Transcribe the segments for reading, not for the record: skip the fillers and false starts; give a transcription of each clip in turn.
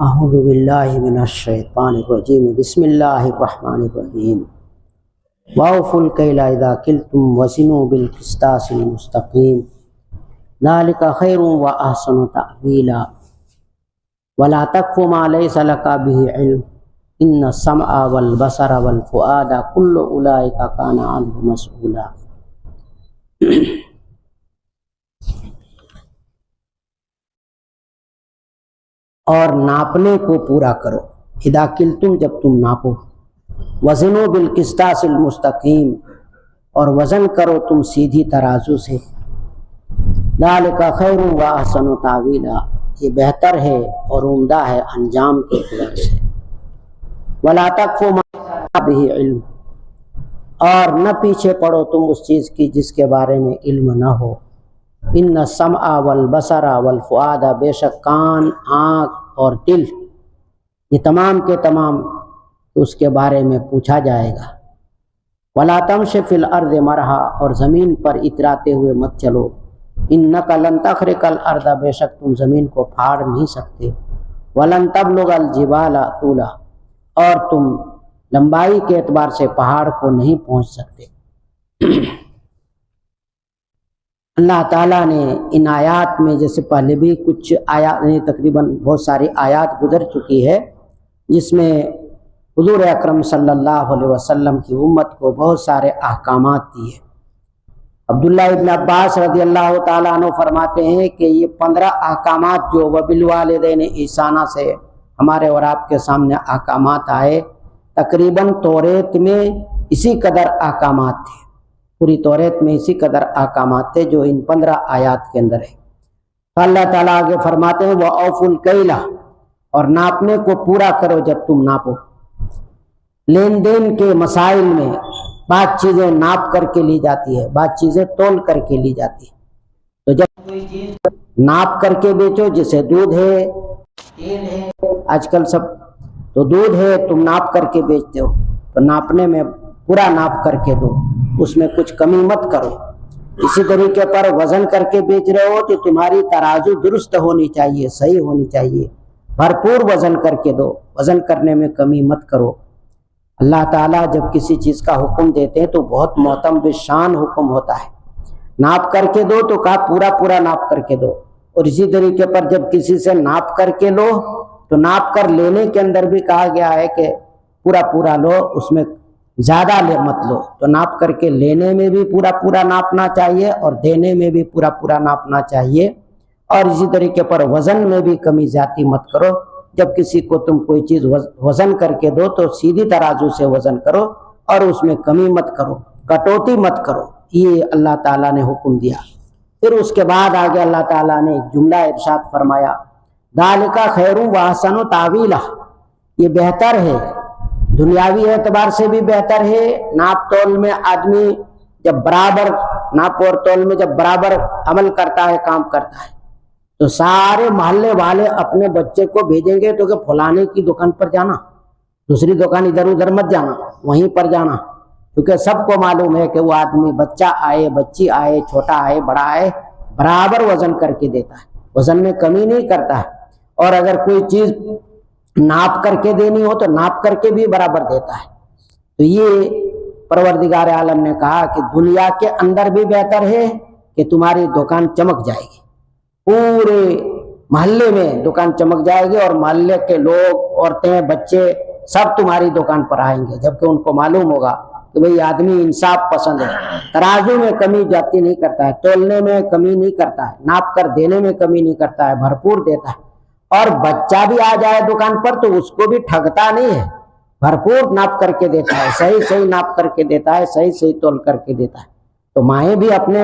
اعوذ باللہ من الشیطان الرجیم بسم اللہ الرحمن الرحیم واوفوا الکیل اذا کلتم وزنوا بالقسطاس المستقیم ذلک خیر واحسن تأویلا ولا تقف ما لیس لک به علم ان السمع والبصر والفؤاد کل اولئک کان عنہ مسئولا۔ اور ناپنے کو پورا کرو، اذا کلتم جب تم ناپو، وزنوا بالقسطاس المستقیم اور وزن کرو تم سیدھی ترازو سے، ذالک خیر و احسن تاویلا یہ بہتر ہے اور عمدہ ہے انجام کے اعتبار سے، ولا تقف ما به علم اور نہ پیچھے پڑو تم اس چیز کی جس کے بارے میں علم نہ ہو، ان السمع والبصر والفؤاد بے شک کان، آنکھ اور دل یہ تمام کے تمام اس کے بارے میں پوچھا جائے گا۔ ولا تمش فی الارض مرحا اور زمین پر اتراتے ہوئے مت چلو، انک لن تخرق الارض بے شک تم زمین کو پھاڑ نہیں سکتے، ولن تبلغ الجبال طولا اور تم لمبائی کے اعتبار سے پہاڑ کو نہیں پہنچ سکتے۔ اللہ تعالیٰ نے ان آیات میں جیسے پہلے بھی کچھ آیات تقریباً بہت ساری آیات گزر چکی ہے جس میں حضور اکرم صلی اللہ علیہ وسلم کی امت کو بہت سارے احکامات دیے۔ عبداللہ ابن عباس رضی اللہ تعالیٰ عنہ فرماتے ہیں کہ یہ 15 احکامات جو وبالوالدین احسانہ سے ہمارے اور آپ کے سامنے احکامات آئے، تقریباً توریت میں اسی قدر احکامات تھے، پوری توریت میں اسی قدر احکامات تھے جو ان 15 آیات کے اندر ہے۔ اللہ تعالیٰ آگے فرماتے ہیں وَأَوْفُوا الْكَيْلَ اور ناپنے کو پورا کرو جب تم ناپو۔ لین دین کے مسائل میں بعض چیزیں ناپ کر کے لی جاتی ہے، بعض چیزیں تول کر کے لی جاتی ہے، تو جب کوئی چیز ناپ کر کے بیچو، جیسے دودھ ہے، تیل ہے، آج کل سب تو دودھ ہے تم ناپ کر کے بیچتے ہو تو ناپنے میں پورا ناپ کر کے دو، اس میں کچھ کمی مت کرو۔ اسی طریقے پر وزن کر کے بیچ رہے ہو تو تمہاری ترازو درست ہونی چاہیے، صحیح ہونی چاہیے، بھرپور وزن کر کے دو، وزن کرنے میں کمی مت کرو۔ اللہ تعالیٰ جب کسی چیز کا حکم دیتے ہیں تو بہت محترم بشان حکم ہوتا ہے، ناپ کر کے دو تو کہا پورا پورا ناپ کر کے دو، اور اسی طریقے پر جب کسی سے ناپ کر کے لو تو ناپ کر لینے کے اندر بھی کہا گیا ہے کہ پورا پورا لو، اس میں زیادہ مت لو، تو ناپ کر کے لینے میں بھی پورا پورا ناپنا چاہیے اور دینے میں بھی پورا پورا ناپنا چاہیے، اور اسی طریقے پر وزن میں بھی کمی زیادتی مت کرو۔ جب کسی کو تم کوئی چیز وزن کر کے دو تو سیدھی ترازو سے وزن کرو اور اس میں کمی مت کرو، کٹوتی مت کرو، یہ اللہ تعالیٰ نے حکم دیا۔ پھر اس کے بعد آگے اللہ تعالیٰ نے ایک جملہ ارشاد فرمایا، ذالک خیر و احسن تاویلا یہ بہتر ہے، دنیاوی اعتبار سے بھی بہتر ہے۔ ناپ تول میں آدمی جب برابر ناپ اور تول میں جب برابر عمل کرتا ہے، کام کرتا ہے، تو سارے محلے والے اپنے بچے کو بھیجیں گے تو کہ فلانے کی دکان پر جانا، دوسری دکان ادھر ادھر مت جانا، وہیں پر جانا، کیونکہ سب کو معلوم ہے کہ وہ آدمی بچہ آئے، بچی آئے، چھوٹا آئے، بڑا آئے، برابر وزن کر کے دیتا ہے، وزن میں کمی نہیں کرتا ہے، اور اگر کوئی چیز ناپ کر کے دینی ہو تو ناپ کر کے بھی برابر دیتا ہے۔ تو یہ پروردگار عالم نے کہا کہ دنیا کے اندر بھی بہتر ہے کہ تمہاری دکان چمک جائے گی، پورے محلے میں دکان چمک جائے گی اور محلے کے لوگ، عورتیں، بچے سب تمہاری دکان پر آئیں گے، جبکہ ان کو معلوم ہوگا کہ بھئی آدمی انصاف پسند ہے، ترازو میں کمی جاتی نہیں کرتا ہے، تولنے میں کمی نہیں کرتا ہے، ناپ کر دینے میں کمی نہیں کرتا ہے، بھرپور دیتا ہے، اور بچہ بھی آ جائے دکان پر تو اس کو بھی ٹھگتا نہیں ہے، بھرپور ناپ کر کے دیتا ہے، صحیح صحیح ناپ کر کے دیتا ہے، صحیح صحیح تول کر کے دیتا ہے۔ تو مائیں بھی اپنے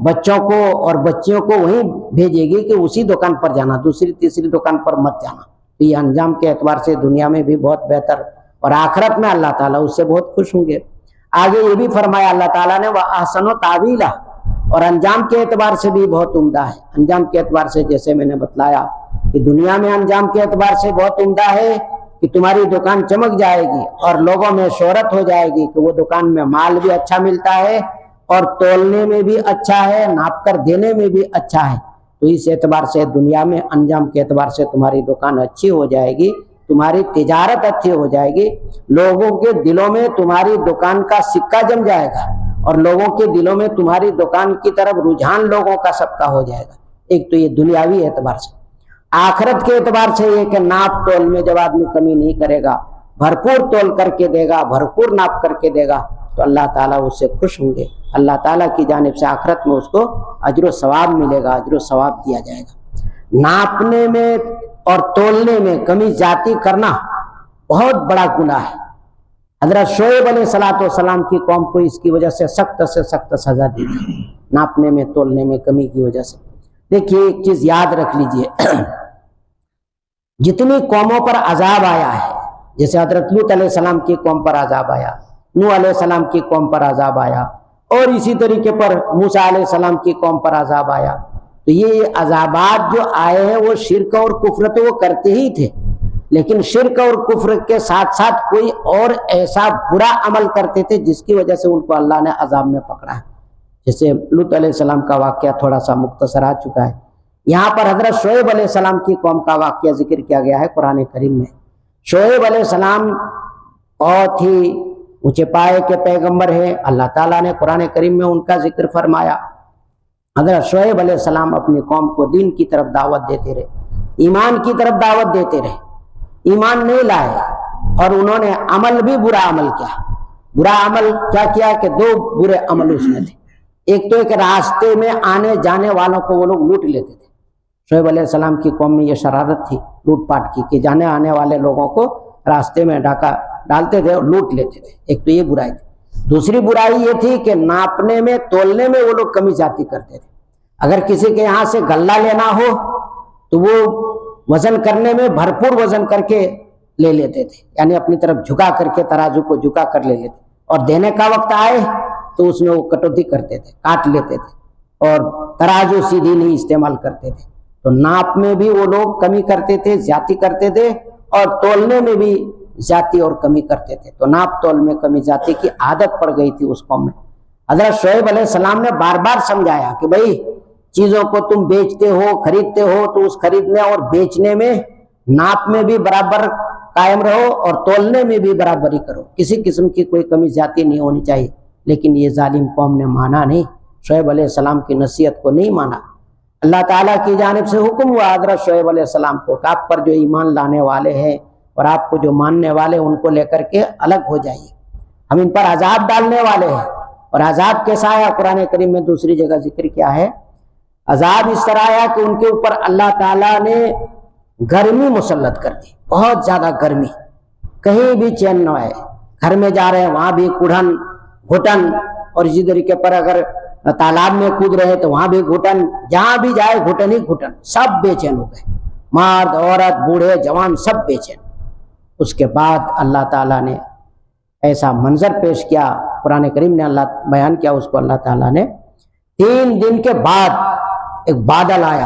بچوں کو اور بچیوں کو وہیں بھیجے گی کہ اسی دکان پر جانا، دوسری تیسری دکان پر مت جانا۔ تو یہ انجام کے اعتبار سے دنیا میں بھی بہت بہتر، اور آخرت میں اللہ تعالیٰ اس سے بہت خوش ہوں گے۔ آگے یہ بھی فرمایا اللہ تعالیٰ نے وَأَحْسَنُ تَأْوِيلًا اور انجام کے اعتبار سے بھی بہت عمدہ ہے۔ انجام کے اعتبار سے جیسے میں نے بتلایا کہ دنیا میں انجام کے اعتبار سے بہت عمدہ ہے کہ تمہاری دکان چمک جائے گی اور لوگوں میں شہرت ہو جائے گی کہ وہ دکان میں مال بھی اچھا ملتا ہے اور تولنے میں بھی اچھا ہے، ناپ کر دینے میں بھی اچھا ہے، تو اس اعتبار سے دنیا میں انجام کے اعتبار سے تمہاری دکان اچھی ہو جائے گی، تمہاری تجارت اچھی ہو جائے گی، لوگوں کے دلوں میں تمہاری دکان کا سکہ جم جائے گا اور لوگوں کے دلوں میں تمہاری دکان کی طرف رجحان لوگوں کا سب کا ہو جائے گا۔ ایک تو یہ دنیاوی اعتبار سے۔ آخرت کے اعتبار سے یہ کہ ناپ تول میں جب آدمی کمی نہیں کرے گا، بھرپور تول کر کے دے گا، بھرپور ناپ کر کے دے گا، تو اللہ تعالیٰ اس سے خوش ہوں گے، اللہ تعالیٰ کی جانب سے آخرت میں اس کو اجر و ثواب ملے گا، اجر و ثواب دیا جائے گا۔ ناپنے میں اور تولنے میں کمی زیادتی کرنا بہت بڑا گناہ ہے۔ حضرت شعیب علیہ السلام کی قوم کو اس کی وجہ سے سخت سزا دی گئی، ناپنے میں تولنے میں کمی کی وجہ سے۔ دیکھیے ایک چیز یاد رکھ لیجئے، جتنی قوموں پر عذاب آیا ہے، جیسے حضرت لوط علیہ السلام کی قوم پر عذاب آیا، نوح علیہ السلام کی قوم پر عذاب آیا، اور اسی طریقے پر موسیٰ علیہ السلام کی قوم پر عذاب آیا، تو یہ عذابات جو آئے ہیں وہ شرک اور کفر تو وہ کرتے ہی تھے، لیکن شرک اور کفر کے ساتھ ساتھ کوئی اور ایسا برا عمل کرتے تھے جس کی وجہ سے ان کو اللہ نے عذاب میں پکڑا ہے۔ جیسے لوط علیہ السلام کا واقعہ تھوڑا سا مختصر آ چکا ہے، یہاں پر حضرت شعیب علیہ السلام کی قوم کا واقعہ ذکر کیا گیا ہے قرآن کریم میں۔ شعیب علیہ السلام بہت ہی اونچے پائے کے پیغمبر ہیں، اللہ تعالیٰ نے قرآن کریم میں ان کا ذکر فرمایا۔ حضرت شعیب علیہ السلام اپنی قوم کو دین کی طرف دعوت دیتے رہے، ایمان کی طرف دعوت دیتے رہے، ایمان نہیں لائے، اور انہوں نے عمل بھی برا عمل کیا۔ برا عمل کیا کیا کہ دو برے عمل اس میں تھے۔ ایک تو ایک راستے میں آنے جانے والوں کو وہ لوگ لوٹ لیتے تھے۔ شعیب علیہ السلام کی قوم میں یہ شرارت تھی لوٹ پاٹ کی کہ جانے آنے والے لوگوں کو راستے میں ڈاکہ ڈالتے تھے اور لوٹ لیتے تھے۔ ایک تو یہ برائی تھی۔ دوسری برائی یہ تھی کہ ناپنے میں تولنے میں وہ لوگ کمی زیادتی کرتے تھے۔ اگر کسی کے یہاں سے غلہ لینا ہو تو وہ وزن کرنے میں بھرپور وزن کر کے لے لیتے تھے، یعنی اپنی طرف جھکا کر کے ترازو کو جھکا کر لے لیتے، اور دینے کا وقت آئے تو اس میں وہ کٹوتی کرتے تھے، کاٹ لیتے تھے، اور ترازو سیدھی نہیں استعمال کرتے تھے۔ تو ناپ میں بھی وہ لوگ کمی کرتے تھے، زیادتی کرتے تھے، اور تولنے میں بھی زیادتی اور کمی کرتے تھے۔ تو ناپ تول میں کمی زیادتی کی عادت پڑ گئی تھی اس قوم میں۔ حضرت شعیب علیہ السلام نے بار بار سمجھایا کہ بھائی چیزوں کو تم بیچتے ہو، خریدتے ہو، تو اس خریدنے اور بیچنے میں ناپ میں بھی برابر قائم رہو اور تولنے میں بھی برابری کرو، کسی قسم کی کوئی کمی زیادتی نہیں ہونی چاہیے۔ لیکن یہ ظالم قوم نے مانا نہیں، شعیب علیہ السلام کی نصیحت کو نہیں مانا۔ اللہ تعالیٰ کی جانب سے حکم ہوا حضرت شعیب علیہ السلام کو کہ آپ پر جو ایمان لانے والے ہیں اور آپ کو جو ماننے والے ان کو لے کر کے الگ ہو جائیے، ہم ان پر عذاب ڈالنے والے ہیں۔ اور عذاب کیسا آیا؟ قرآن کریم میں دوسری جگہ ذکر کیا ہے، عذاب اس طرح آیا کہ ان کے اوپر اللہ تعالیٰ نے گرمی مسلط کر دی، بہت زیادہ گرمی، کہیں بھی چین نہ ہے، گھر میں جا رہے ہیں وہاں بھی کڑھن گھٹن، اور اسی طریقے پر اگر تالاب میں کود رہے تو وہاں بھی گھٹن، جہاں بھی جائے گھٹن ہی گھٹن، سب بے چین ہو گئے، مرد عورت بوڑھے جوان سب بے چین۔ اس کے بعد اللہ تعالیٰ نے ایسا منظر پیش کیا، قرآن کریم نے اللہ بیان کیا اس کو، اللہ تعالیٰ نے 3 دن کے بعد ایک بادل آیا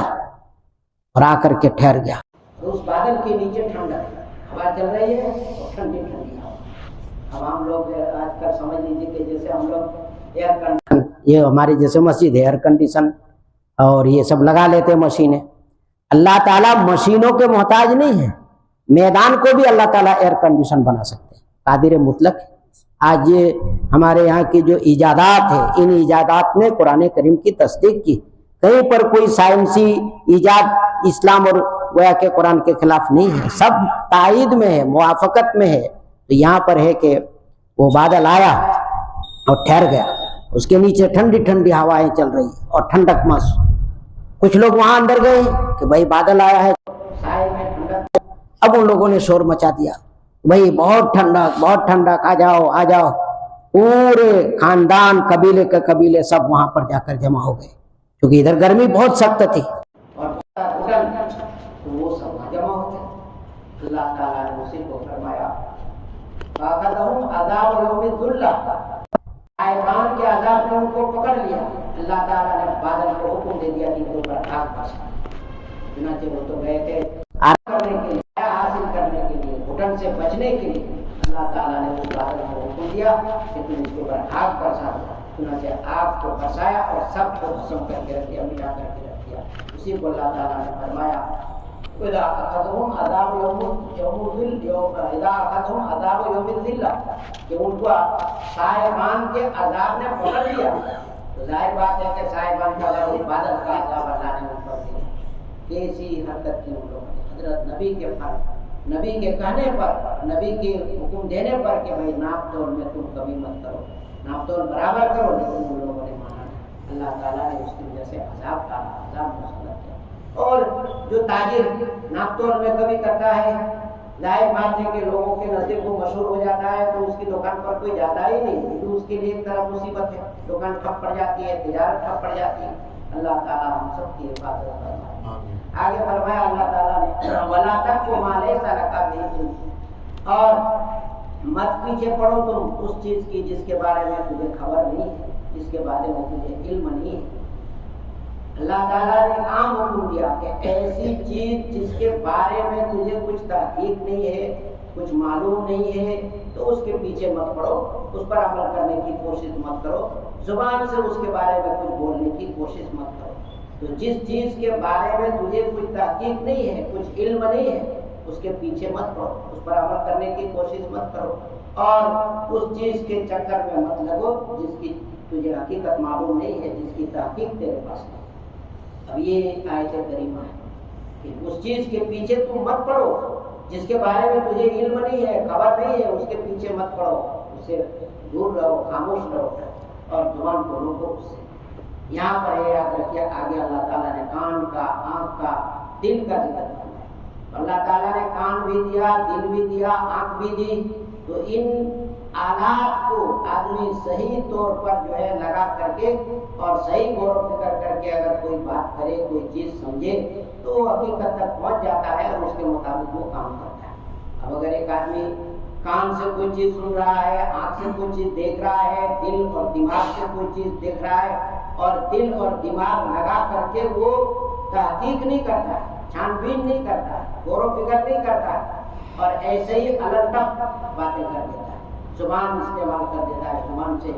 اور آ کر کے ٹھہر گیا، اس بادل کے نیچے ٹھنڈک ہوا چل رہی ہے اور ٹھنڈی ٹھنڈی ہوا۔ اب ہم لوگ آج کل سمجھ لیجیے کہ جیسے ہم لوگ ایئر کنڈیشن، یہ ہماری جیسے مسجد ہے ایئر کنڈیشن اور یہ سب لگا لیتے ہیں مشینیں، اللہ تعالیٰ مشینوں کے محتاج نہیں ہے، میدان کو بھی اللہ تعالیٰ ایئر کنڈیشن بنا سکتے ہیں، قادر مطلق۔ آج یہ ہمارے یہاں کی جو ایجادات ہیں، ان ایجادات نے قرآن کریم کی تصدیق کی، کہیں پر کوئی سائنسی ایجاد اسلام اور گویا کہ قرآن کے خلاف نہیں ہے، سب تائید میں ہے، موافقت میں ہے۔ تو یہاں پر ہے کہ وہ بادل آیا اور ٹھہر گیا، اس کے نیچے ٹھنڈی ٹھنڈی ہوائیں چل رہی اور ٹھنڈک محسوس۔ کچھ لوگ وہاں اندر گئے کہ بھائی بادل آیا ہے سائے میں ٹھنڈک، اب ان لوگوں نے شور مچا دیا، بھائی بہت ٹھنڈک، آ جاؤ آ جاؤ۔ پورے خاندان قبیلے کے قبیلے سب وہاں پر جا کر جمع ہو گئے، کیونکہ ادھر گرمی بہت سخت تھی اور تو وہ سب وہاں جمع ہو گئے۔ اللہ تعالیٰ نے اسی کو فرمایا فَأَخَذَهُمْ عَذَابُ يَوْمِ الظُّلَّةِ، آئبان کے عذاب نے ان کو پکڑ لیا۔ اللہ تعالیٰ نے بادل کو حکم دے دیا کہ ان کے اوپر آگ برسا، چنانچہ وہ تو گئے تھے آگ کرنے کے لیے، حاصل کرنے کے لیے، گھٹن سے بچنے کے لیے، اللہ تعالیٰ نے اس بادل کو حکم دیا کہ تم اس کے اوپر آگ برسا دو۔ چنانچہ آگ کو برسایا اور سب کو بھسم کر کے رکھ دیا، مٹا کر کے رکھ دیا۔ اسی کو اللہ تعالیٰ نے فرمایا اذا اخذهم عذاب یوم الذلہ کہ ان کو صاحبان کے عذاب نے پکڑ لیا. تو ظاہر بات ہے کہ صاحبان کا اگر عبادت کا عذاب اللہ نے ان پر دیا. کیسی حرکت کی ان لوگوں نے حضرت نبی کے کہنے پر, نبی کے حکم دینے پر کہ بھائی ناپ تول میں تم کمی مت کرو, ناپ تول برابر کرو, لیکن ان لوگوں نے مانا نہیں. اللہ تعالیٰ نے اس کی وجہ سے عذاب مسلط کیا. اور جو تاجر ناپ تول میں کمی کرتا ہے, ظاہر بات ہے کہ لوگوں کے نزدیک وہ مشہور ہو جاتا ہے تو اس کی دکان پر کوئی جاتا ہی نہیں, کیونکہ اس کے لیے ایک طرح مصیبت ہے, دکان ٹھپ پڑ جاتی ہے, تجارت ٹھپ پڑ جاتی ہے. اللہ تعالیٰ ہم سب کی حفاظت فرمائے. آگے فرمایا اللہ تعالیٰ نے وَلَا تَقْفُ مَا لَيْسَ لَكَ بِهِ عِلْمٌ, اور مت پیچھے پڑو تم اس چیز کی جس کے بارے میں تجھے خبر نہیں ہے, جس کے بارے میں تجھے علم نہیں ہے. اللہ تعالیٰ نے عام حکم دیا کہ ایسی چیز جس کے بارے میں تجھے کچھ تحقیق نہیں ہے, کچھ معلوم نہیں ہے, تو اس کے پیچھے مت پڑو, اس پر عمل کرنے کی کوشش مت کرو, زبان سے اس کے بارے میں کچھ بولنے کی کوشش مت کرو. تو جس چیز کے بارے میں تجھے کچھ تحقیق نہیں ہے, کچھ علم نہیں ہے, اس کے پیچھے مت پڑو, اس پر عمل کرنے کی کوشش مت کرو, اور اس چیز کے چکر میں مت لگو جس کی تجھے حقیقت معلوم نہیں ہے, جس کی تحقیق تیرے پاس نہیں. اب یہ آیت کریمہ ہے کہ اس چیز کے پیچھے تم مت پڑو جس کے بارے میں تجھے علم نہیں ہے, خبر نہیں ہے, اس کے پیچھے مت پڑو, اس سے دور رہو, خاموش رہو, اور زبان کو روکو اس سے. یہاں پر یاد رکھیے آگے اللہ تعالیٰ نے کان کا, آنکھ کا, دل کا ذکر کرنا ہے. اللہ تعالیٰ نے کان بھی دیا, دل بھی دیا, آنکھ بھی دی. تو ان آلات کو آدمی صحیح طور پر جو ہے لگا کر کے اور صحیح غور و فکر کر کے اگر کوئی بات کرے, کوئی چیز سمجھے, تو وہ حقیقت تک پہنچ جاتا ہے اور اس کے مطابق وہ کام کرتا ہے. اب اگر ایک آدمی کان سے کوئی چیز سن رہا ہے, آنکھ سے کوئی چیز دیکھ رہا ہے, دل اور دماغ سے کوئی چیز دیکھ رہا ہے, اور دل اور دماغ لگا کر کے وہ تحقیق نہیں کرتا ہے, چھان بین نہیں کرتا ہے, غور و فکر نہیں کرتا ہے, اور ایسے ہی الٹا باتیں کر دیتا ہے, زبان استعمال کر دیتا ہے, زبان سے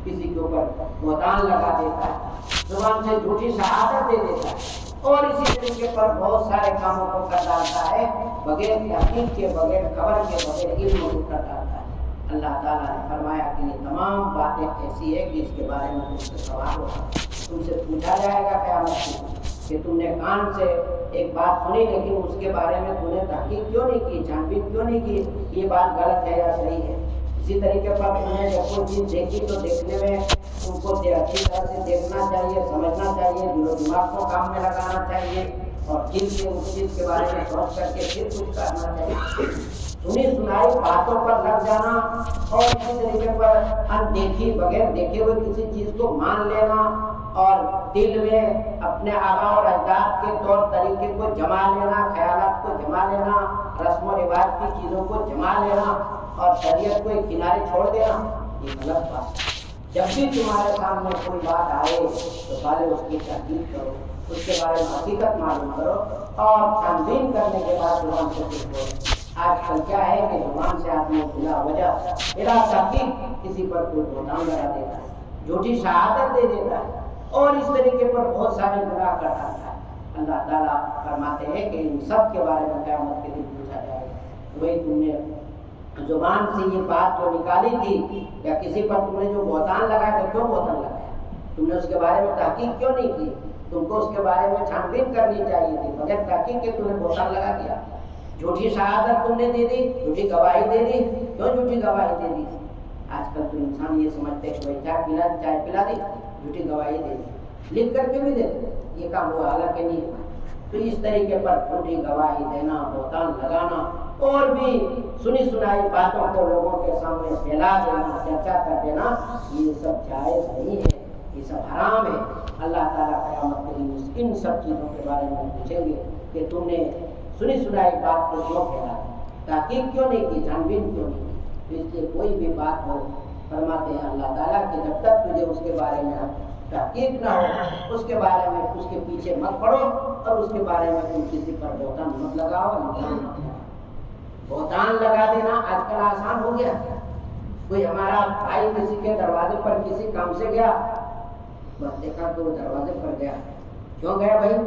کسی کے اوپر بہتان لگا دیتا ہے, زبان سے جھوٹی شہادت دے دیتا ہے, اور اسی طریقے پر بہت سارے کاموں کو کر ڈالتا ہے بغیر تحقیق کے, بغیر خبر کے, بغیر علم کو کر ڈالتا ہے. اللہ تعالیٰ نے فرمایا کہ یہ تمام باتیں ایسی ہے کہ اس کے بارے میں تم سے سوال ہوگا, تم سے پوچھا جائے گا قیامت میں کہ تم نے کان سے ایک بات سنی لیکن اس کے بارے میں تم نے تحقیق کیوں نہیں کی, چھان بین کیوں نہیں کی, یہ بات غلط ہے یا صحیح ہے. اسی طریقے پر تم نے جب کوئی چیز دیکھی تو دیکھنے میں تم کو اچھی طرح سے دیکھنا چاہیے, سمجھنا چاہیے, دل و دماغ کو کام میں لگانا چاہیے, اور دل سے اس چیز کے بارے میں سوچ کر کے پھر کچھ کرنا چاہیے. سنی سنائی باتوں پر لگ جانا اور اسی طریقے پر اندیکھی, بغیر دیکھے ہوئے کسی چیز کو مان لینا, اور دل میں اپنے آباء اور اجداد کے طور طریقے کو جما لینا, خیالات کو جما لینا, رسم و رواج کی چیزوں کو جما لینا, اور شریعت کو ایک کنارے چھوڑ دینا, یہ غلط بات ہے. جب بھی تمہارے سامنے کوئی بات آئے تو پہلے اس کی تحقیق کرو, اس کے بارے میں حقیقت معلوم کرو, اور چھان بین کرنے کے بعد زبان سے کچھ بولو. آج کل کیا ہے کہ زبان سے آدمی بلا وجہ بلا تحقیق کسی پر کوئی بہتان لگا دیتا ہے, جھوٹی شہادت دے دیتا ہے, اور اس طریقے پر بہت سارے گناہ کر ڈالتا ہے. اللہ تعالیٰ فرماتے ہیں کہ ان سب کے بارے میں قیامت کے دن پوچھا جائے گا, وہی تم نے زبان سے یہ بات جو نکالی تھی, یا کسی پر تم نے جو بہتان لگایا تو کیوں بہتان لگایا, تم نے اس کے بارے میں تحقیق کیوں نہیں کی, تم کو اس کے بارے میں چھان بین کرنی چاہیے تھی, بغیر تحقیق کے تم نے بہتان لگا دیا. جھوٹی شہادت تم نے دے دی, جھوٹی گواہی دے دی, کیوں جھوٹی گواہی دے دی. آج کل تو انسان یہ سمجھتے ہیں کہ بھائی چائے پلا دی, جھوٹی گواہی دے دی, لکھ کر کے بھی دے دی, یہ کام ہوا حالانکہ نہیں ہوا. تو اس طریقے پر جھوٹی گواہی دینا, بہتان لگانا, اور بھی سنی سنائی باتوں کو لوگوں کے سامنے پھیلا دینا, چرچا کر دینا, یہ سب جائز نہیں ہے, یہ سب حرام ہے. اللہ تعالیٰ قیامت کے دن ان سب چیزوں کے بارے میں پوچھیں گے کہ تم نے سنی سنائی بات کو کیوں پھیلا, تحقیق کیوں نہیں کی, چھان بین کیوں نہیں کی. تو اس لیے کوئی بھی بات ہو, فرماتے ہیں اللہ تعالیٰ کہ جب تک تجھے اس کے بارے میں تحقیق نہ ہو, اس کے بارے میں اس کے پیچھے مت پڑو, اور اس کے بارے میں تم کسی پر بہتان مت لگاؤ. بہتان لگا دینا آج کل آسان ہو گیا. کوئی ہمارا بھائی کسی کے دروازے پر کسی کام سے گیا, بس دیکھا کہ وہ دروازے پر گیا, کیوں گیا بھائی؟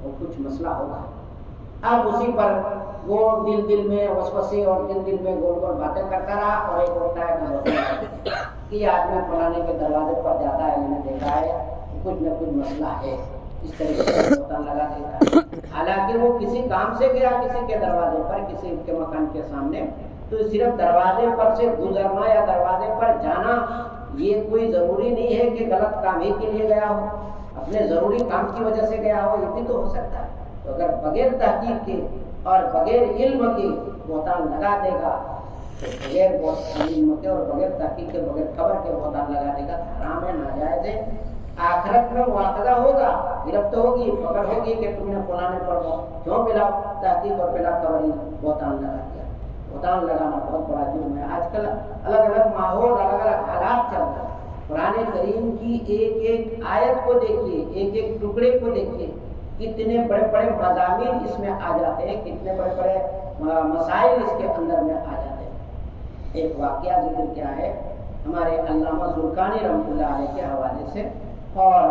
وہ کچھ مسئلہ ہوگا۔ اب اسی پر وہ دل میں وسوسے اور دل میں گول گول باتیں کرتا رہا، اور ایک ہوتا ہے کہ آدمی فلانے کے دروازے پر جاتا ہے، میں نے دیکھا ہے کچھ نہ کچھ مسئلہ ہے، اس طریقے سے پتہ لگا دیتا ہے۔ حالانکہ وہ کسی کام سے گیا کسی کے دروازے پر، کسی کے مکان کے سامنے، تو صرف دروازے پر سے گزرنا یا دروازے پر جانا یہ کوئی ضروری نہیں ہے کہ غلط کام ہی کے لیے گیا ہو، اپنے ضروری کام کی وجہ سے گیا ہو، یہ بھی تو ہو سکتا ہے۔ تو اگر بغیر تحقیق کے اور بغیر علم کے بہتان لگا دے گا، تو بغیر علم کے اور بغیر تحقیق کے بغیر خبر کے بہتان لگا دے گا، حرام ہے، ناجائز ہے۔ آخرت میں مواخذہ ہوگا، گرفت ہوگی، پکڑ ہوگی کہ تم نے فلانے پر کیوں بلا تحقیق اور بلا خبری بہتان لگا دیا۔ بہتان لگانا بہت بڑا جرم ہے۔ آج کل الگ الگ ماحول، الگ الگ حالات چل رہے ہیں۔ قرآن کریم کی ایک ایک آیت کو دیکھیے، ایک ایک ٹکڑے کو دیکھیے، کتنے بڑے بڑے مضامین اس میں آ جاتے ہیں، کتنے بڑے بڑے مسائل اس کے اندر میں آ جاتے ہیں۔ ایک واقعہ ذکر کیا ہے ہمارے علامہ زرقانی رحمۃ اللہ علیہ کے حوالے سے، اور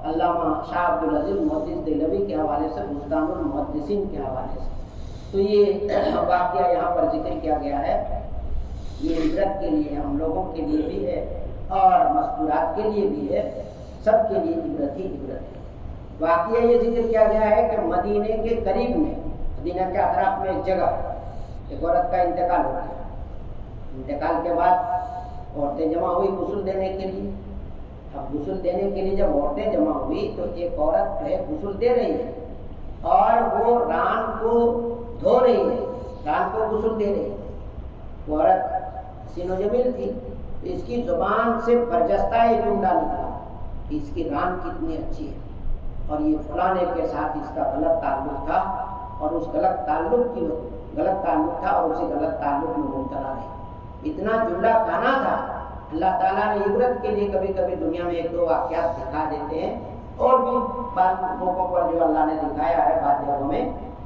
علامہ شاہ عبد العزیز محدث دہلوی کے حوالے سے، بستان المحدثین کے حوالے سے۔ تو یہ واقعہ یہاں پر ذکر کیا گیا ہے، یہ عبرت کے لیے، ہم لوگوں کے لیے بھی ہے اور مستورات کے لیے بھی ہے، سب کے لیے عبرت ہی عبرت ہے۔ واقعہ یہ ذکر کیا گیا ہے کہ مدینے کے قریب میں، مدینہ کے اطراف میں ایک جگہ، ایک عورت کا انتقال ہو گیا۔ انتقال کے بعد عورتیں جمع ہوئی غسل دینے کے لیے۔ اب غسل دینے کے لیے جب عورتیں جمع ہوئی تو ایک عورت جو ہے غسل دے رہی ہے، اور وہ ران کو دھو رہی ہے، ران کو غسل دے رہی ہے۔ وہ عورت حسین و جمیل تھی، تو اس کی زبان سے برجستہ یہ جملہ نکلا کہ اس کی ران کتنی اچھی ہے، اور یہ فلانے کے ساتھ اس کا غلط تعلق تھا، اور اس غلط تعلق تھا اور اسی غلط تعلق میں مبتلا رہی۔ اتنا جملہ کہنا تھا۔ اللہ تعالیٰ نے عبرت کے لیے کبھی کبھی دنیا میں ایک دو واقعات دکھا دیتے ہیں، اور بھی بعض موقعوں پر جو اللہ نے دکھایا ہے بعض جگہوں میں،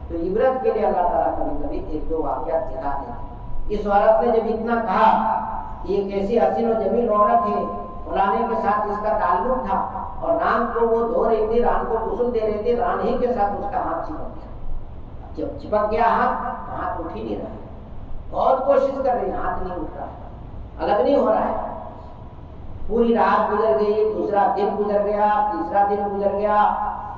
تو عبرت کے لیے اللہ تعالیٰ کبھی کبھی ایک دو واقعات دکھا دیتے ہیں۔ اس عورت نے جب اتنا کہا کہ یہ کیسی حسین و جمیل عورت ہے، فلانے کے ساتھ اس کا تعلق تھا، اور ران کو وہ دھو رہی تھی، ران کو غسل دے رہی تھی، ران ہی کے ساتھ اس کا ہاتھ چپک گیا۔ جب چپک گیا ہاتھ اٹھ ہی نہیں رہا ہے، بہت کوشش کر رہی ہے، ہاتھ نہیں اٹھ رہا ہے، الگ نہیں ہو رہا ہے۔ پوری رات گزر گئی، دوسرا دن گزر گیا، تیسرا دن گزر گیا،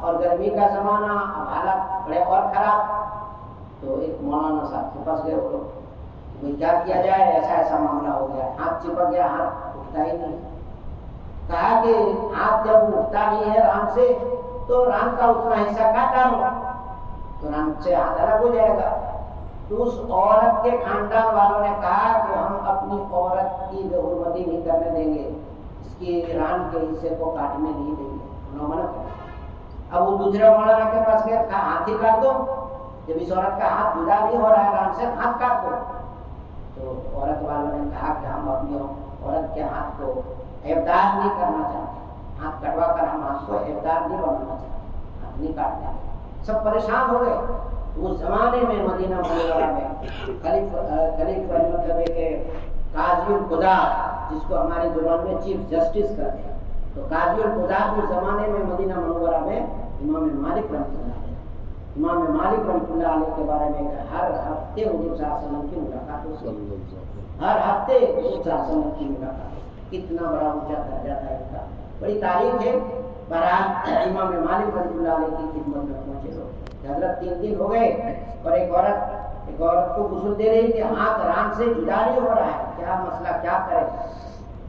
اور گرمی کا زمانہ، اب حالات بڑے اور خراب۔ تو ایک مولانا صاحب کے پاس گئے وہ لوگ، کیا کیا جائے، ایسا معاملہ ہو گیا، ہاتھ چپک گیا، ہاتھ اٹھتا ہی نہیں۔ کہا کہ ہاتھ جب اٹھتا نہیں ہے ران سے، تو ران کا اتنا حصہ کاٹا لو، تو ران سے ہاتھ الگ ہو جائے گا۔ تو اس عورت کے خاندان والوں نے کہا کہ ہم اپنی عورت کی بے حرمتی نہیں کرنے دیں گے، اس کی ران کے حصے کو کاٹنے نہیں دیں گے، انہوں نے منع کیا۔ اب وہ دوسرے مولانا کے پاس گئے، کہا ہاتھ ہی کاٹ دو، جب اس عورت کا ہاتھ جدا نہیں ہو رہا ہے ران سے، ہاتھ کاٹ دو۔ تو عورت والوں نے کہا کہ ہم اپنی عورت کے ہاتھ کو عیبدار نہیں کرنا چاہتے، ہاتھ کٹوا کر ہم ہاتھ کو عیبدار نہیں بنانا چاہتے، ہاتھ نہیں کاٹنا۔ سب پریشان ہو گئے۔ اس زمانے میں مدینہ منورہ میں خلیفہ مطلب کہ قاضی القضات، جس کو ہماری زبان میں چیف جسٹس کہتے ہیں، تو قاضی القضات اس زمانے میں مدینہ منورہ میں امام مالک رحمۃ اللہ علیہ، امام مالک رحمۃ اللہ علیہ کے بارے میں ہر ہفتے حضور صلی اللہ علیہ وسلم کی ملاقات ہوتی ہے، ہر ہفتے حضور صلی اللہ علیہ وسلم کی ملاقات۔ کتنا بڑا اونچا درجہ تھا ان کا، بڑی تاریخ ہے۔ بہرحال امام مالک رحمۃ اللہ علیہ کی خدمت میں پہنچے لوگ، حضرت 3 دن ہو گئے، اور ایک عورت کو غسل دے رہی تھی، ہاتھ ران سے جدا نہیں ہو رہا ہے، کیا مسئلہ، کیا کرے؟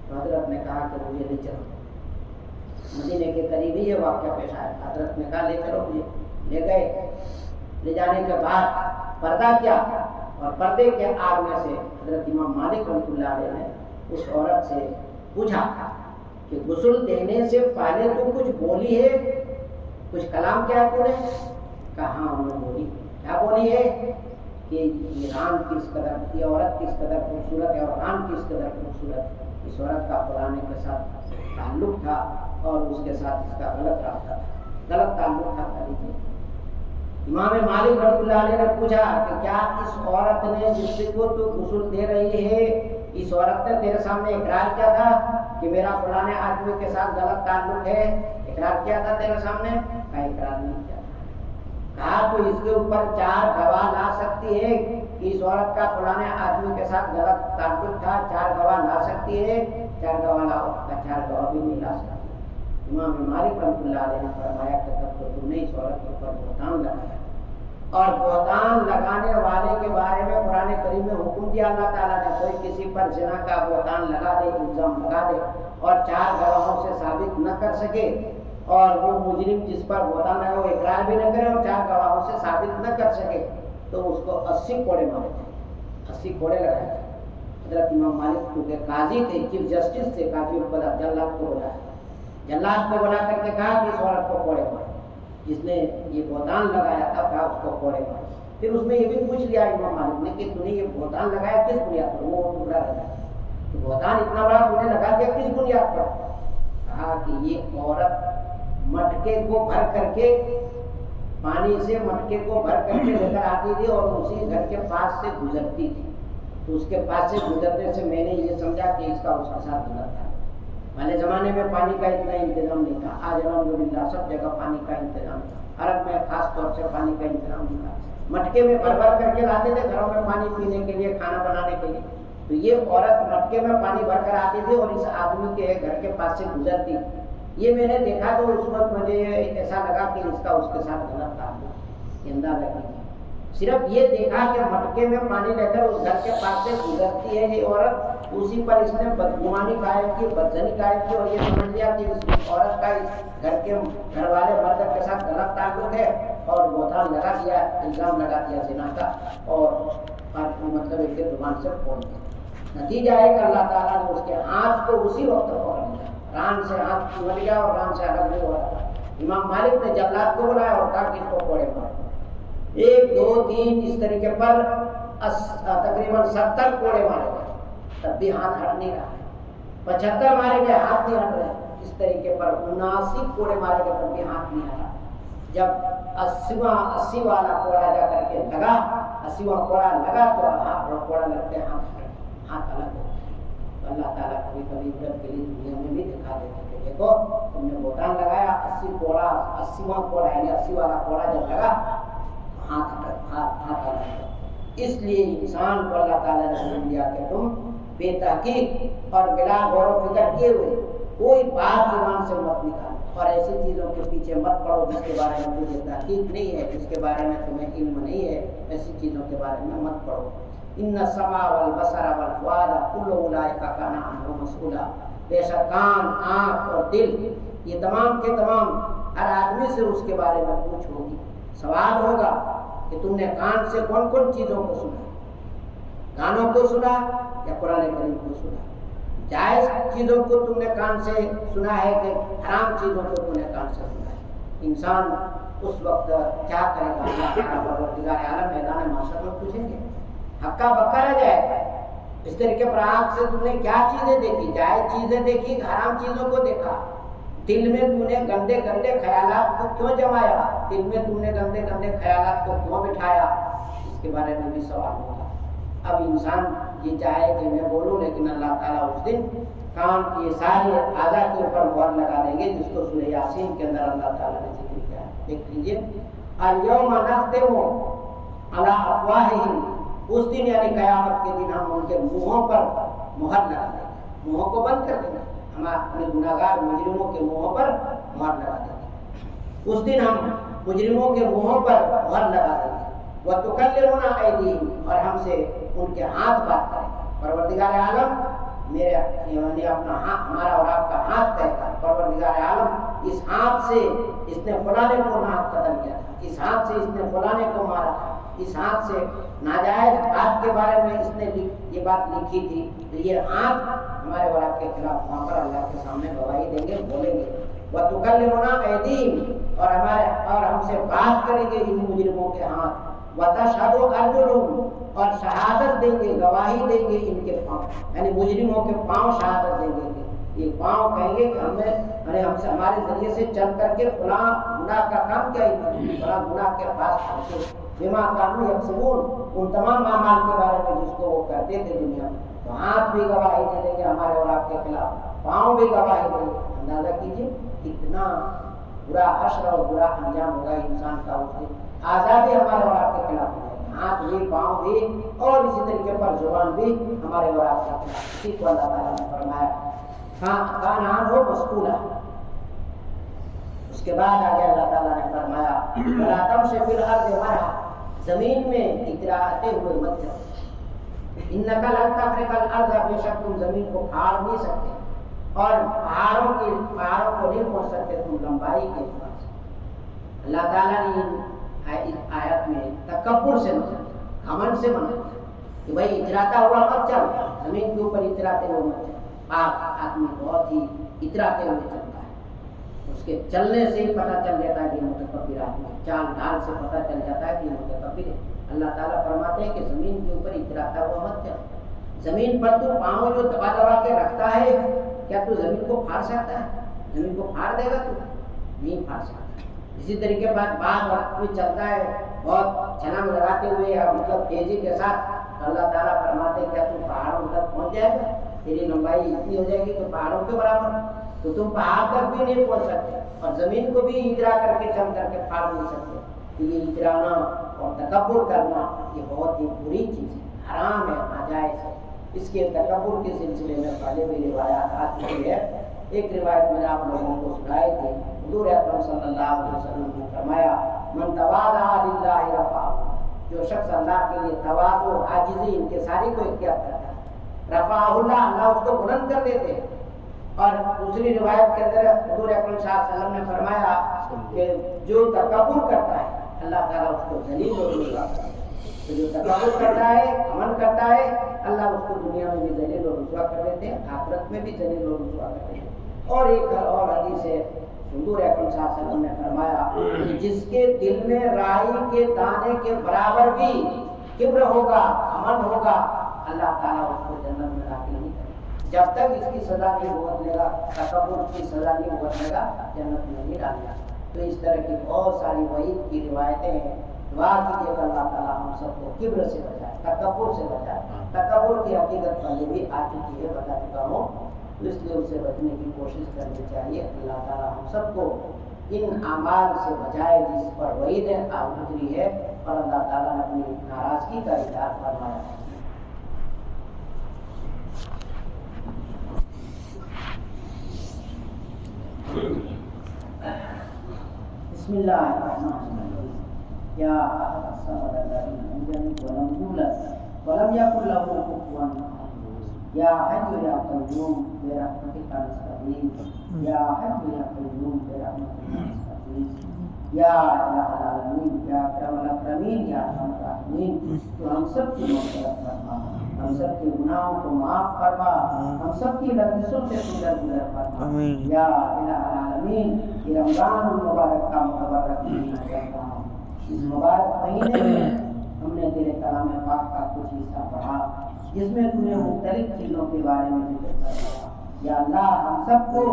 تو حضرت نے کہا کہ مجھے لے چلو، مدینے کے قریب ہی یہ واقعہ پیش آیا۔ حضرت نے کہا لے چلو مجھے، لے گئے۔ لے جانے کے بعد پردہ کیا، اور پردے کے آگ میں سے حضرت امام مالک رحمۃ اللہ علیہ نے اس عورت سے پوچھا کہ غسل دینے سے پہلے تو کچھ بولی ہے، کچھ کلام کیا تو نے؟ کہا ہاں انہوں نے بولی۔ کیا بولی ہے؟ کہ یہ ران کس قدر، یہ عورت کس قدر خوبصورت ہے، اور ران کس قدر خوبصورت، اس عورت کا فلانے کے ساتھ تعلق تھا، اور اس کے ساتھ اس کا غلط رابطہ تھا، غلط تعلق تھا۔ امام مالک رحمۃ اللہ علیہ نے پوچھا کہ کیا اس عورت نے جس کو تو غسل دے رہی ہے، اس عورت نے تیرے سامنے اقرار کیا تھا کہ میرا فلانے آدمی کے ساتھ غلط تعلق ہے، اقرار کیا تھا تیرے سامنے؟ کہا اقرار نہیں کیا۔ کہا تو اس کے اوپر 4 گواہ لا سکتی ہے کہ اس عورت کا فلاں آدمی کے ساتھ غلط تعلق تھا، 4 گواہ لا سکتی ہے؟ 4 گواہ لاؤ۔ کا 4 گواہ بھی نہیں لا سکتی۔ امام مالک رحمۃ اللہ علیہ نے فرمایا کہ تب تو تم نے اس عورت کے اوپر بہتان لگایا، اور بہتان لگانے والے کے بارے میں قرآن کریم میں حکم دیا اللہ تعالیٰ نے، کوئی کسی پر زنا کا بہتان لگا دے، الزام لگا دے اور 4 گواہوں سے ثابت نہ کر سکے، اور وہ مجرم جس پر بہتان ہے وہ اقرار بھی نہ کرے اور 4 گواہوں سے ثابت نہ کر سکے، تو اس کو 80 کوڑے مارے جائیں، 80 کوڑے لگائے جائیں۔ حضرت امام مالک چونکہ قاضی تھے، چیف جسٹس تھے، قاضی کو بلا جلاد کو بلایا، جلاد کو بلا کر کے کہا کہ اس عورت کو کوڑے مارے، جس نے یہ بہتان لگایا تھا کہا اس کو کوڑے مارے۔ پھر اس نے یہ بھی پوچھ لیا امام مالک نے کہ تو نے یہ بہتان لگایا کس بنیاد پر؟ وہ ٹکڑا لگا کہ بہتان اتنا بڑا تو نے لگا دیا کس بنیاد پر؟ کہا کہ یہ عورت مٹکے کو بھر کر کے، پانی سے مٹکے کو بھر کر کے لے کر آتی تھی اور اسی گھر کے پاس سے گزرتی تھی، تو اس کے پاس سے گزرنے سے میں نے یہ سمجھا کہ اس کا اس کے ساتھ غلط تھا۔ پہلے زمانے میں پانی کا اتنا انتظام نہیں تھا، آج الحمدللہ سب جگہ پانی کا انتظام تھا، عرب میں خاص طور سے پانی کا انتظام نہیں تھا، مٹکے میں بھر بھر کر کے لاتے تھے گھروں میں پانی پینے کے لیے، کھانا بنانے کے لیے۔ تو یہ عورت مٹکے میں پانی بھر کر آتی تھی اور اس آدمی کے گھر کے پاس سے گزرتی تھی۔ یہ میں نے دیکھا تو اس وقت مجھے ایسا لگا کہ اس کا اس کے ساتھ غلط تعلق، یہ اندازہ کیجیے۔ صرف یہ دیکھا کہ مٹکے میں پانی لے کر اس گھر کے پاس سے گزرتی ہے یہ عورت، اسی پر اس نے بدگمانی قائم کی، بدزنی قائم کی، اور یہ سمجھ لیا کہ اس عورت کا اس گھر کے گھر والے مرد کے ساتھ غلط تعلق ہے، اور بہتان لگا دیا، الزام لگا دیا زنا کا، اور مطلب ایک زبان سے کھول دیا۔ نتیجہ ہے کہ اللہ تعالیٰ نے اس کے ہاتھ کو اسی وقت پکڑ لیا، ران سے ہاتھ مر گیا اور ران سے الگ نہیں ہو رہا تھا۔ امام مالک نے جلاد کو بلایا اور کہا کہ اس کو کوڑے مارو۔ 1 2 3 اس طریقے پر تقریباً 70 کوڑے مارے گئے، تب بھی ہاتھ ہٹ نہیں رہا ہے۔ 75 مارے گئے، ہاتھ نہیں ہٹ رہے۔ اس طریقے پر 79 کوڑے مارے گئے، تب بھی ہاتھ نہیں ہٹا۔ جب 80 والا کوڑا جا کر کے لگا، 80واں کوڑا لگا تو کوڑا لگتے ہاتھ الگ ہو گئے۔ اللہ تعالیٰ کبھی کبھی عبرت کے لیے دنیا میں بھی دکھا دیتے کہ دیکھو تم نے بہتان لگایا، 80واں کوڑا یعنی 80 والا کوڑا جب لگا ہاتھ الگ۔ اس لیے انسان کو اللہ تعالیٰ نے حکم دیا کہ تم بے تحقیق اور بلا غور و فکر کیے ہوئے کوئی بات زبان سے مت نکالو، اور ایسی چیزوں کے پیچھے مت پڑو جس کے بارے میں تمہیں تحقیق نہیں ہے، جس کے بارے میں تمہیں علم نہیں ہے، ایسی چیزوں کے بارے میں مت پڑھو۔ ان السمع والبصر والفؤاد کل اولئک کان عنہ مسئولا، بے شک کان، آنکھ اور دل یہ تمام کے تمام ہر آدمی سے اس کے بارے میں پوچھ ہوگی، سوال ہوگا کہ تم نے کان سے کون کون چیزوں کو سنا، گانوں کو سنا یا قرآن کریم کو سنا، جائز چیزوں کو تم نے کان سے سنا ہے کہ حرام چیزوں کو تم نے کان سے سنا ہے۔ انسان اس وقت کیا کرے گا؟ اللہ تعالیٰ پروردگار عالم میدان محشر میں پوچھیں گے، ہکا بکا رہ جائے گا۔ اس طریقے پر آنکھ سے تم نے کیا چیزیں دیکھی، جائز چیزیں دیکھی، حرام چیزوں کو دیکھا، دل میں تم نے گندے گندے خیالات کو کیوں جمایا، دل میں تم نے گندے گندے خیالات کو کیوں بٹھایا، اس کے بارے میں بھی سوال ہوگا۔ اب انسان یہ چاہے کہ میں بولوں، لیکن اللہ تعالیٰ اس دن کام کی سارے اعضاء کے اوپر مہر لگا دیں گے، جس کو سورہ یاسین کے اندر اللہ تعالیٰ نے ذکر کیا ہے۔ دیکھ لیجیے، الیوم نختم علی افواہہم، اس دن یعنی قیامت کے دن ہم ان کے منہوں پر مہر لگا دیں گے، منہوں کو بند کر دیں گے، ہم اپنے گناہگار مجرموں کے منہوں پر مہر لگا دیں گے۔ اس دن ہم مجرموں کے منہوں پر مہر لگا دیں گے، وَتُكَلِّمُنَا أَيْدِيهِمْ، اور ہم سے ان کے ہاتھ بات کریں گے۔ پروردگار عالم میرے یعنی اپنا ہاتھ، ہمارا اور آپ کا ہاتھ کہے گا، پروردگار عالم اس ہاتھ سے اس نے فلاں کو قتل کیا تھا، اس ہاتھ سے اس نے فلاں کو مارا تھا، اس ہاتھ سے ناجائز بات کے بارے میں اس نے یہ بات لکھی تھی، تو یہ ہاتھ ہمارے اور آپ کے خلاف وہاں پر اللہ کے سامنے گواہی دیں گے، بولیں گے۔ وَتُكَلِّمُنَا أَيْدِيهِمْ، اور ہم سے بات کریں گے ان مجرموں کے ہاتھ۔ وَتَشْهَدُ أَرْجُلُهُمْ، اور شہادت دیں گے، گواہی دیں گے ان کے پاؤں، یعنی مجرموں کے پاؤں شہادت دیں گے، یہ پاؤں کہیں گے کہ ہم سے ہمارے ذریعے سے چل کر کے فلاں گناہ کا کام کیا ہی، فلاں گناہ کے پاس پہنچے، بما کانوا یکسبون، ان تمام اعمال کے بارے میں جس کو وہ کرتے تھے دنیا میں۔ تو ہاتھ بھی گواہی دے دیں گے ہمارے اور آپ کے خلاف، پاؤں بھی گواہی دیں گے۔ اندازہ کیجیے کتنا برا حشر اور برا انجام ہوگا انسان کا، اس دن آزادی ہمارے اور آپ کے خلاف ہو جائے گی، ہاتھ بھی پاؤں بھی اور اسی طریقے پر زبان بھی ہمارے اور آپ کے خلاف۔ اسی کو اللہ تعالیٰ نے فرمایا کان ہو مسکولہ۔ اس کے بعد آگے اللہ تعالیٰ نے فرمایا وَلَا تَمْشِ فِي الْأَرْضِ مَرْحًا، زمین میں اتراتے ہوئے مت چلو، اِنَّكَ لَن تَخْرِقَ الْأَرْضَ، بے شک تم زمین کو پھاڑ نہیں سکتے اور پہاڑوں کو نہیں پہنچ سکتے تم لمبائی کے اعتبار سے۔ اللہ تعالیٰ نے اس آیت میں تکبر سے منع کیا، گھمنڈ سے منع کیا کہ بھائی اتراتا ہوا مت چل، زمین کے اوپر اتراتے ہوئے مت چل۔ پاک آدمی بہت ہی اتراتے ہوئے چلتا ہے، اس کے چلنے سے ہی پتہ چل جاتا ہے کہ متکبر آدمی، چال ڈھال سے پتہ چل جاتا ہے کہ متکبر ہے۔ اللہ تعالیٰ فرماتے ہیں کہ زمین کے اوپر اتراتا ہوا مت چل، زمین پر تو پاؤں جو دبا دبا کے رکھتا ہے، کیا تو زمین کو پھاڑ سکتا ہے؟ زمین کو پھاڑ دے گا تو نہیں پھاڑ سکتا۔ اسی طریقے بعد وقت میں چلتا ہے بہت چھلانگ لگاتے ہوئے یا مطلب تیزی کے ساتھ، تو اللہ تعالیٰ فرماتے ہیں کیا تم پہاڑوں تک پہنچ جائے گا؟ تیری لمبائی اتنی ہو جائے گی تو پہاڑوں کے برابر، تو تم پہاڑ تک بھی نہیں پہنچ سکتے اور زمین کو بھی اترا کر کے چل کر کے پھاڑ نہیں سکتے۔ تو یہ اترانا اور تکبر کرنا یہ بہت ہی بری چیز ہے، حرام ہے، ناجائز ہے۔ اس کے تکبر کے سلسلے میں پہلے بھی روایات آ چکی ہے۔ ایک روایت میں آپ لوگوں کو سنائی تھی، حضور اکرم صلی اللہ علیہ وسلم نے فرمایا من تواضع للہ رفعہ، جو شخص اللہ کے لیے تواضع، عاجزی، انکساری کو اختیار کرتا ہے، رفعہ اللہ، اللہ اس کو بلند کر دیتے ہیں۔ اور دوسری روایت کے اندر حضور اکرم صلی اللہ علیہ وسلم نے فرمایا کہ جو تکبر کرتا ہے اللہ تعالیٰ اس کو ذلیل و رسوا کرتا ہے۔ تو جو تکبر کرتا ہے، عمل کرتا ہے، اللہ اس کو دنیا میں بھی ذلیل و رسوا کر دیتے ہیں، آخرت میں بھی ذلیل و رسوا کرتے ہیں۔ اور ایک اور حدیث ہے، حضور اکرم صلی اللہ علیہ وسلم نے فرمایا کہ جس کے دل میں رائی کے دانے کے برابر بھی کبر ہوگا، عمل ہوگا، اللہ تعالیٰ اس کو جنت میں داخل نہیں کرے گا۔ جب تک اس کی سزا نہیں بھگت گا، تکبر کی سزا نہیں بھگت گا، جنت میں نہیں ڈالے گا۔ تو اس طرح کی بہت ساری وعید کی روایتیں ہیں۔ دعا کیجیے کہ اللہ تعالیٰ ہم سب کو کبر سے بچائے، تکبر سے بچائے۔ تکبر کی حقیقت پہلے بھی آ چکی ہے، بتا چکا ہوں، تو اس لیے اس سے بچنے کی کوشش کرنی چاہیے۔ اللہ تعالیٰ ہم سب کو ان اعمال سے بچائے جس پر وعید آ گزری ہے، اور اللہ تعالیٰ نے اپنی ناراضگی کا اظہار فرمایا۔ بسم اللہ الرحمن الرحیم۔ یا احد الصمد الذی لم یلد ولم یولد ولم یکن له کفوا احد۔ یا حی یا قیوم برحمتک نستغیث، یا حی یا قیوم برحمتک نستغیث، یا الہ العالمین، یا اکرم الاکرمین، یا ارحم الراحمین، تو ہم سب کی مغفرت فرما، ہم سب کے گناہوں کو معاف فرما، ہم سب کی لغزشوں سے گزر فرما۔ یا الہ العالمین، یہ رمضان المبارک کا متبرک مہینہ چل رہا ہے، اس مبارک مہینے میں ہم نے تیرے کلام پاک کا کچھ حصہ پڑھا جس میں تم نے مختلف چیزوں کے بارے میں ذکر فرمایا۔ یا اللہ ہم سب کو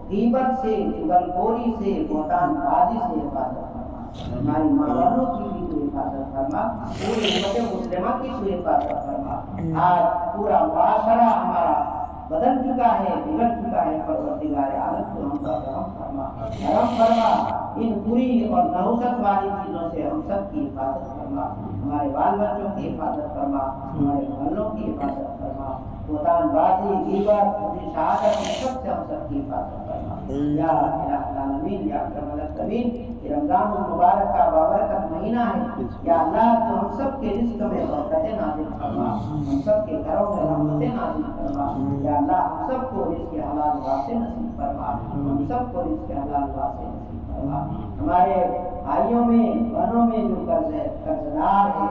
غیبت سے، چغلخوری سے، بہتان بازی سے حفاظت فرما، ہماری ماں بہنوں کی بھی تو حفاظت فرما، پوری امت مسلمہ کی تو حفاظت فرما۔ آج پورا معاشرہ ہمارا بدل چکا ہے، بگڑ چکا ہے، پروردگار عالم تو ہم پر رحم فرما، رحم فرما، ان بری اور نحوست والی چیزوں سے ہم سب کی حفاظت فرما، ہمارے بال بچوں کی حفاظت فرما، ہمارے محلوں کی حفاظت فرما، بہتان بازی، غیبت، شہادت، ان سب سے ہم سب کی حفاظت فرما۔ یا الہ العالمین، یا اکرم الاکرمین، یہ رمضان المبارک کا بابرکت مہینہ ہے، یا اللہ تو ہم سب کے رزق میں برکتیں نازل فرما، ہم سب کے گھروں میں رحمتیں نازل فرما، یا اللہ ہم سب کو رزق حلال واسع نصیب فرما، ہم سب کو رزق حلال واسع نصیب فرما۔ ہمارے بھائیوں میں، بہنوں میں جو قرض دار ہے،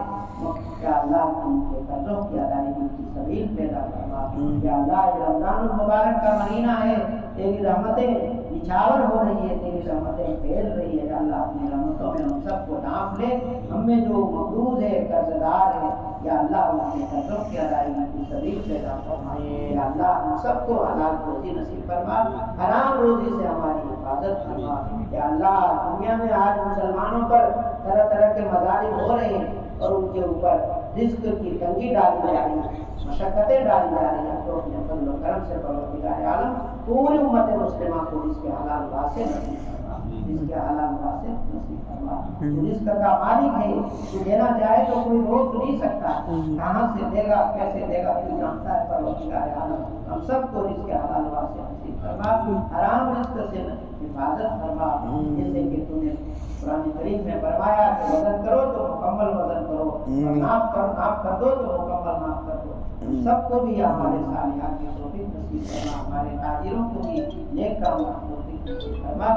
یا اللہ ان کے قرضوں کی ادائیگی کی سبیل پیدا فرما۔ یا اللہ یہ رمضان المبارک کا مہینہ ہے، تیری رحمتیں نچھاور ہو رہی ہے، تیری رحمتیں پھیل رہی ہے، یا اللہ اپنی رحمتوں میں ہم سب کو ڈھانپ لے۔ ہم میں جو مقروض ہے، قرض دار ہے، یا اللہ ان کے قرضوں کی ادائیگی کی سبیل پیدا فرما۔ یا اللہ ہم سب کو حلال روزی نصیب فرما، حرام روزی سے ہماری حفاظت فرما۔ یا اللہ دنیا میں آج مسلمانوں پر طرح طرح کے مظالم ہو رہے ہیں اور ان کے اوپر رزق کی تنگی ڈالی جا رہی ہے، مشقتیں ڈالی جا رہی ہیں، تو اپنے فضل و کرم سے پروردگار عالم پوری امت مسلمہ کو رزق حلال واسع نصیب فرما۔ رزق حلال واسع نصیب فرما. تو رزق کا مالک ہے, تو دینا چاہے تو کوئی روک نہیں سکتا. کہاں سے دے گا, کیسے دے گا, تو جانتا ہے پروردگار عالم. ہم سب کو رزق حلال واسع نصیب فرما, حرام رزق سے حفاظت فرما. جیسے کہ تو نے قرآن کریم میں فرمایا کہ وزن کرو تو مکمل وزن کرو, اور ناپ کر دو تو مکمل ناپ کر دو. سب کو بھی ہمارے صالحات کی توفیق نصیب فرما, ہمارے تاجروں کو بھی نیک کاموں کی توفیق نصیب فرما.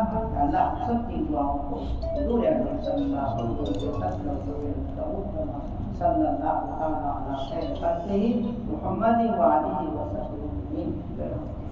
اللہ ہم سب کی دعاؤں کو حضور اکرم صلی اللہ علیہ وسلم قبول فرما. صلی اللہ تعالی علی خیر خلقہ محمد و آلہ و صحبہ اجمعین.